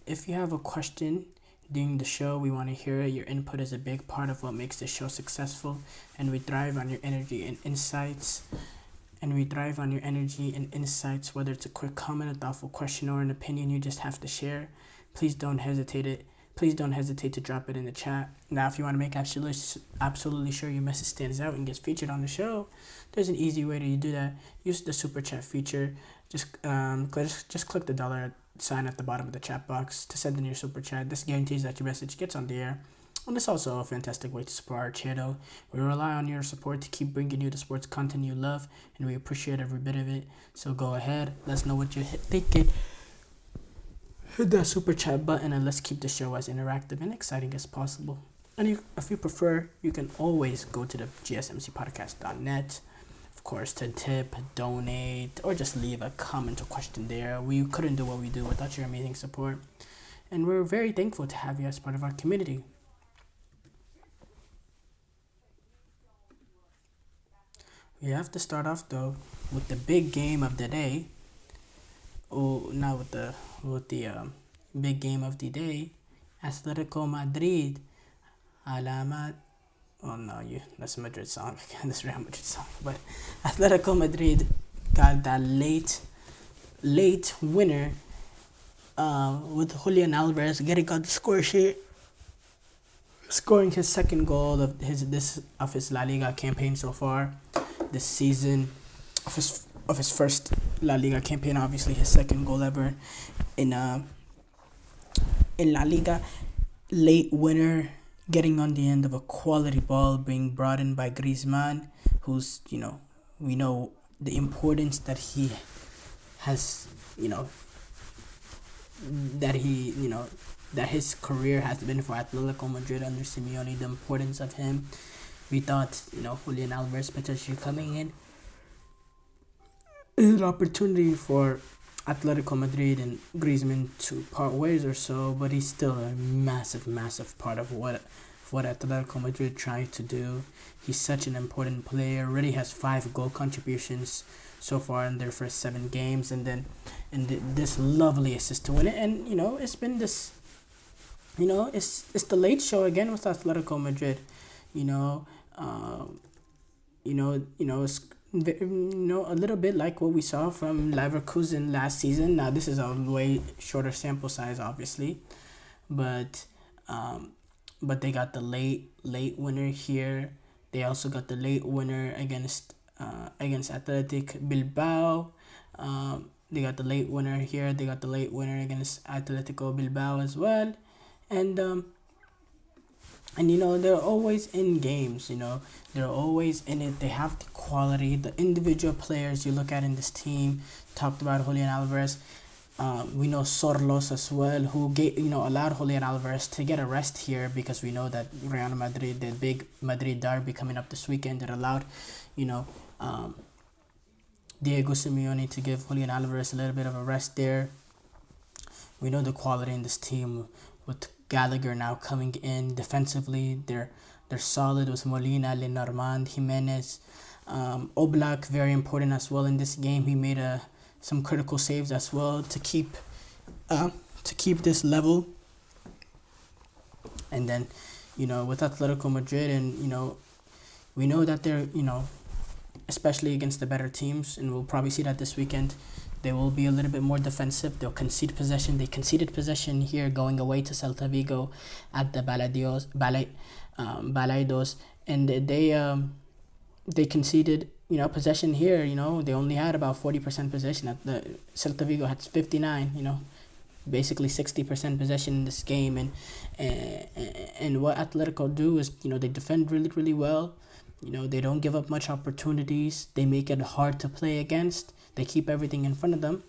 if you have a question during the show, we want to hear it. Your input is a big part of what makes the show successful, and we thrive on your energy and insights. Whether it's a quick comment, a thoughtful question, or an opinion you just have to share. Please don't hesitate it. Please don't hesitate to drop it in the chat. Now, if you want to make absolutely sure your message stands out and gets featured on the show, there's an easy way to do that. Use the super chat feature. Just click the dollar sign at the bottom of the chat box to send in your super chat. This guarantees that your message gets on the air. And it's also a fantastic way to support our channel. We rely on your support to keep bringing you the sports content you love, and we appreciate every bit of it. So go ahead, let us know what you're thinking. Hit that super chat button, and let's keep the show as interactive and exciting as possible. And if you prefer, you can always go to the gsmcpodcast.net, of course, to tip, donate, or just leave a comment or question there. We couldn't do what we do without your amazing support, and we're very thankful to have you as part of our community. We have to start off though with the big game of the day. Oh, not with the big game of the day. Atletico Madrid. Alamat. Oh no, that's a Madrid song. That's a Real Madrid song. But Atletico Madrid got that late winner. With Julian Alvarez getting on the score sheet, scoring his second goal of his La Liga campaign so far this season, of his first La Liga campaign, obviously his second goal ever in La Liga. Late winner, getting on the end of a quality ball being brought in by Griezmann, who's, we know the importance that he has, that his career has been for Atletico Madrid under Simeone, the importance of him. We thought, Julian Alvarez potentially coming in is an opportunity for Atletico Madrid and Griezmann to part ways or so, but he's still a massive part of what Atletico Madrid tried to do. He's such an important player. Already has 5 goal contributions so far in their first 7 games, and this lovely assist to win it. And it's been this, it's the late show again with Atletico Madrid. It's a little bit like what we saw from Leverkusen last season. Now this is a way shorter sample size, obviously, but they got the late winner here. They also got the late winner against Athletic Bilbao. They got the late winner here. They got the late winner against Atletico Bilbao as well, and they're always in games. They're always in it. They have the quality, the individual players you look at in this team. Talked about Julian Alvarez. We know Sorlos as well, who allowed Julian Alvarez to get a rest here, because we know that Real Madrid, the big Madrid derby coming up this weekend, that allowed Diego Simeone to give Julian Alvarez a little bit of a rest there. We know the quality in this team with Gallagher now coming in defensively. They're solid with Molina, Lenormand, Jimenez, Oblak, very important as well in this game. He made some critical saves as well to keep this level. And then, with Atletico Madrid, and we know that they're especially against the better teams, and we'll probably see that this weekend. They will be a little bit more defensive. They'll concede possession. They conceded possession here going away to Celta Vigo at the Balaidos, and they conceded possession here. They only had about 40% possession. At the Celta Vigo had 59. Basically 60% possession in this game, and what Atletico do is they defend really well. They don't give up much opportunities. They make it hard to play against. They keep everything in front of them,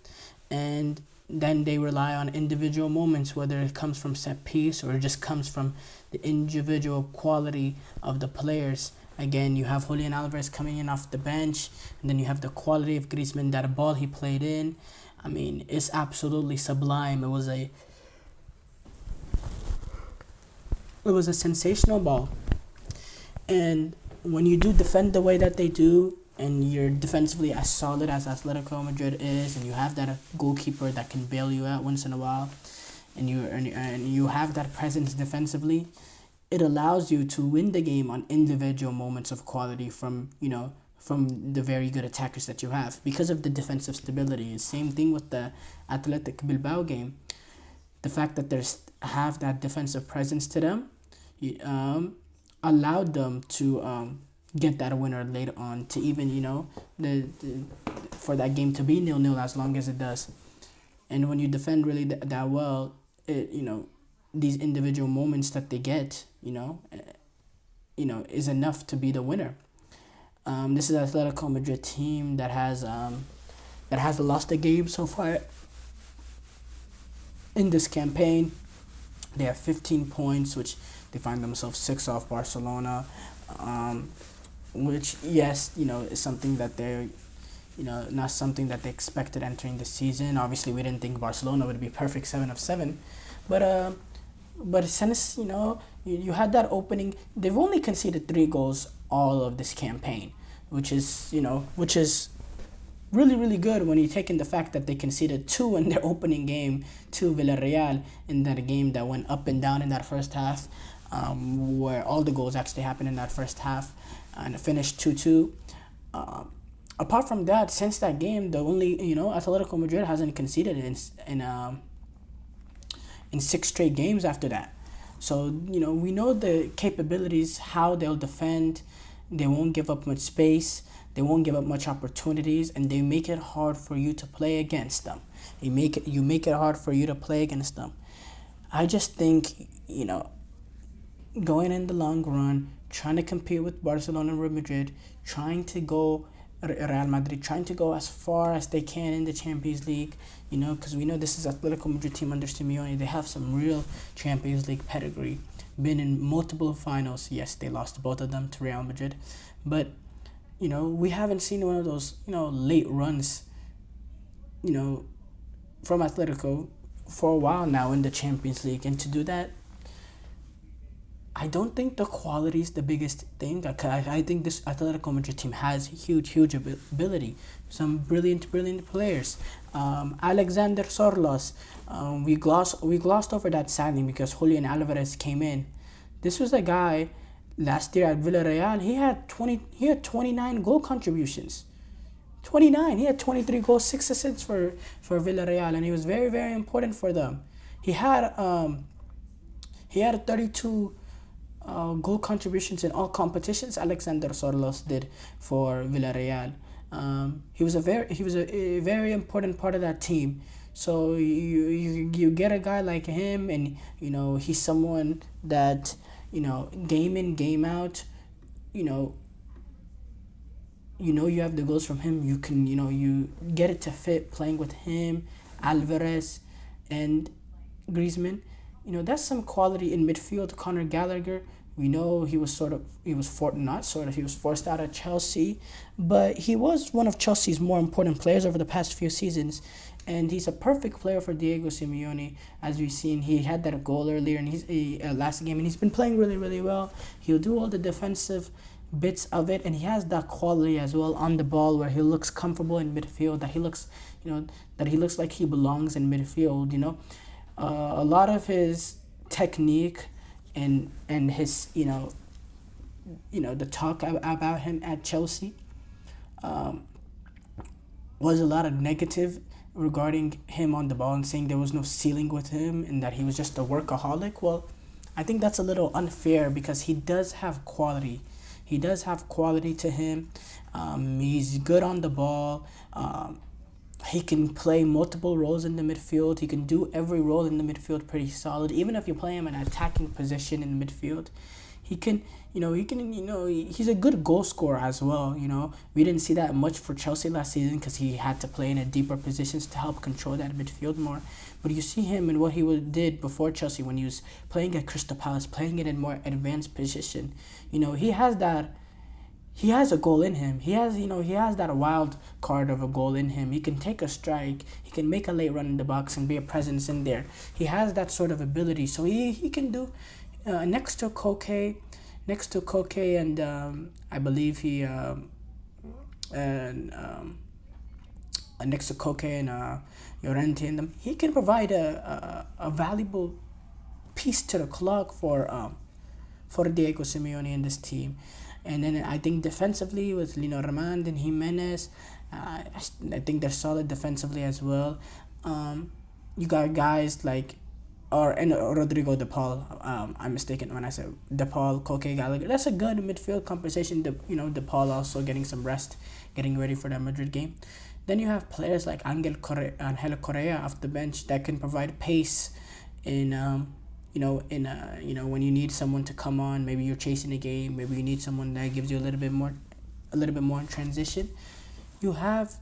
and then they rely on individual moments, whether it comes from set piece or it just comes from the individual quality of the players. Again, you have Julian Alvarez coming in off the bench, and then you have the quality of Griezmann, that ball he played in. I mean, it's absolutely sublime. It was a sensational ball, and when you do defend the way that they do, and you're defensively as solid as Atletico Madrid is, and you have that goalkeeper that can bail you out once in a while, and you have that presence defensively, it allows you to win the game on individual moments of quality from from the very good attackers that you have because of the defensive stability. Same thing with the Athletic Bilbao game. The fact that there's have that defensive presence to them, allowed them to get that winner later on to even the for that game to be 0-0 as long as it does. And when you defend really that well, it these individual moments that they get, is enough to be the winner. This is Atletico Madrid team that has lost a game so far in this campaign. They have 15 points, which they find themselves 6 off Barcelona, which yes, is something that they're not something that they expected entering the season. Obviously, we didn't think Barcelona would be perfect 7 of 7, but since you had that opening, they've only conceded 3 goals all of this campaign, which is really, really good when you take in the fact that they conceded 2 in their opening game to Villarreal in that game that went up and down in that first half, where all the goals actually happened in that first half, and it finished 2-2. Apart from that, since that game, the only Atletico Madrid hasn't conceded in 6 straight games after that. So we know the capabilities, how they'll defend. They won't give up much space. They won't give up much opportunities, and they make it hard for you to play against them. You make it hard for you to play against them. I just think going in the long run, trying to compete with Barcelona and Real Madrid, trying to go Real Madrid, trying to go as far as they can in the Champions League, because we know this is Atletico Madrid team under Simeone. They have some real Champions League pedigree, been in multiple finals. Yes, they lost both of them to Real Madrid, but we haven't seen one of those late runs from Atletico for a while now in the Champions League, and to do that, I don't think the quality is the biggest thing. I think this Atletico Madrid team has huge ability. Some brilliant players. Alexander Sorlos. We glossed over that sadly because Julian Alvarez came in. This was a guy last year at Villarreal. He had 29 goal contributions. 29. He had 23 goals, 6 assists for Villarreal, and he was very, very important for them. He had 32 goal contributions in all competitions. Alexander Sorlos did for Villarreal. He was a very important part of that team. So you get a guy like him, and he's someone that game in, game out, you have the goals from him. You can you get it to fit playing with him, Alvarez, and Griezmann. That's some quality in midfield. Conor Gallagher, we know he was forced out of Chelsea, but he was one of Chelsea's more important players over the past few seasons, and he's a perfect player for Diego Simeone. As we've seen, he had that goal earlier in his last game, and he's been playing really, really well. He'll do all the defensive bits of it, and he has that quality as well on the ball where he looks comfortable in midfield, that he looks like he belongs in midfield. A lot of his technique and his the talk about him at Chelsea was a lot of negative regarding him on the ball, and saying there was no ceiling with him and that he was just a workaholic. Well, I think that's a little unfair because he does have quality. He does have quality to him. He's good on the ball. He can play multiple roles in the midfield. He can do every role in the midfield pretty solid. Even if you play him in an attacking position in the midfield, he's a good goal scorer as well. We didn't see that much for Chelsea last season because he had to play in a deeper positions to help control that midfield more. But you see him and what he did before Chelsea when he was playing at Crystal Palace, playing it in more advanced position. He has that. He has a goal in him. He has that wild card of a goal in him. He can take a strike. He can make a late run in the box and be a presence in there. He has that sort of ability. So he can do next to Koke, and I believe he next to Koke and Llorente and them, he can provide a valuable piece to the clock for Diego Simeone and this team. And then I think defensively with Lino Romand and Jimenez, I think they're solid defensively as well. You got guys like and Rodrigo De Paul. I'm mistaken when I said De Paul, Koke, Gallagher. That's a good midfield composition. De Paul also getting some rest, getting ready for that Madrid game. Then you have players like Angel Correa off the bench that can provide pace in when you need someone to come on. Maybe you're chasing a game. Maybe you need someone that gives you a little bit more in transition. You have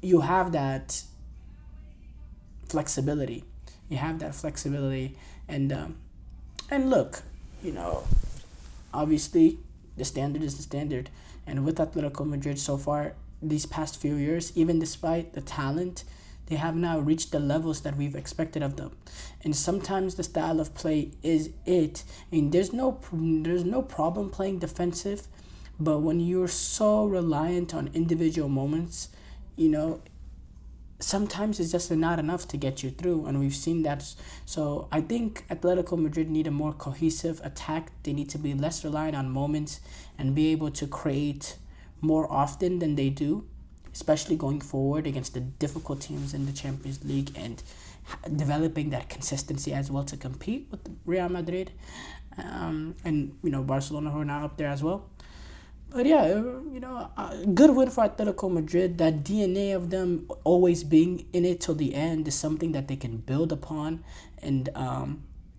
that flexibility. And look, obviously the standard is the standard. And with Atletico Madrid so far these past few years, even despite the talent, they have now reached the levels that we've expected of them. And sometimes the style of play is it. I mean, there's no problem playing defensive, but when you're so reliant on individual moments, sometimes it's just not enough to get you through, and we've seen that. So I think Atletico Madrid need a more cohesive attack. They need to be less reliant on moments and be able to create more often than they do, especially going forward against the difficult teams in the Champions League, and developing that consistency as well to compete with Real Madrid and Barcelona, who are now up there as well. But yeah, good win for Atletico Madrid. That DNA of them always being in it till the end is something that they can build upon, and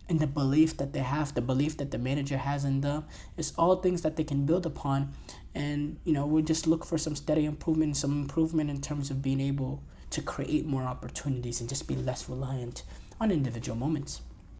the belief that they have, the belief that the manager has in them, is all things that they can build upon. And we'll just look for some steady improvement, in terms of being able to create more opportunities and just be less reliant on individual moments.